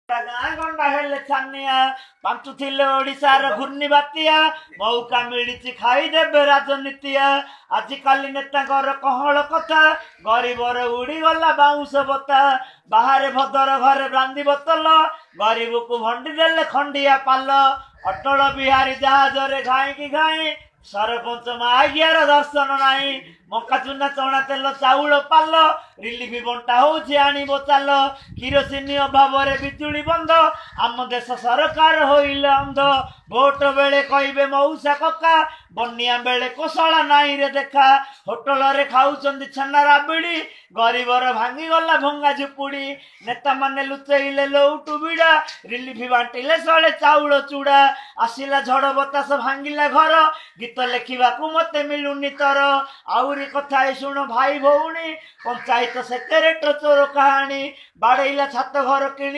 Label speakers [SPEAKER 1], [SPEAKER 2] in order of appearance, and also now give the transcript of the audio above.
[SPEAKER 1] ଗାଁ ଗଣ୍ଡା ହେଲେ ଛାନିଆ ପାଞ୍ଚୁଥିଲେ ଓଡ଼ିଶାର ଘୂର୍ଣ୍ଣି ବାତିଆ ମୌକା ମିଳିଛି ଖାଇଦେବେ ରାଜନୀତିଆ ଆଜିକାଲି ନେତାଙ୍କର କହଳ କଥା ଗରିବର ଉଡ଼ିଗଲା ବାଉଁଶ ବତା ବାହାରେ ଭଦର ଘରେ ବ୍ରାନ୍ଦି ବୋତଲ ଗରିବକୁ ଭଣ୍ଡି ଦେଲେ ଖଣ୍ଡିଆ ପାଲ ଅଟଳ ବିହାରୀ ଜାହାଜରେ ଘାଇକି ଘାଇ ସରପଞ୍ଚ ମାଗିଆର ଦର୍ଶନ ନାହିଁ ମକା ଚୁନା ଚଣା ତେଲ ଚାଉଳ ପାଲ ରିଲିଫ ବଣ୍ଟା ହଉଛି ଆଣିବ ଚାଲ କିରୋସିନି ଅଭାବରେ ବିଜୁଳି ବନ୍ଦ ଆମ ଦେଶ ସରକାର ହୋଇଲେ ଅନ୍ଧ ଭୋଟ ବେଳେ କହିବେ ମଉସା କକା ବନ୍ୟା ବେଳେ କୋଶଳା ନାହିଁ ରେ ଦେଖା ହୋଟେଲରେ ଖାଉଛନ୍ତି ଛେନା ରାବିଡ଼ି ଗରିବର ଭାଙ୍ଗିଗଲା ଭଙ୍ଗା ଝୁପୁଡ଼ି ନେତାମାନେ ଲୁଚେଇଲେ ଲଉଟୁ ବିଡ଼ା ରିଲିଫ ବାଣ୍ଟିଲେ ସଳେ ଚାଉଳ ଚୁଡ଼ା ଆସିଲା ଝଡ଼ ବତାସ ଭାଙ୍ଗିଲା ଘର ଗୀତ ଲେଖିବାକୁ ମତେ ମିଳୁନି ତର ଆହୁରି କଥା ଶୁଣ ଭାଇ ଭଉଣୀ ପଞ୍ଚାୟତ ସେକ୍ରେଟାରୀ ଚୋର କାହାଣୀ ବାଡ଼େଇଲା ଛାତ ଘର କିଣିଲା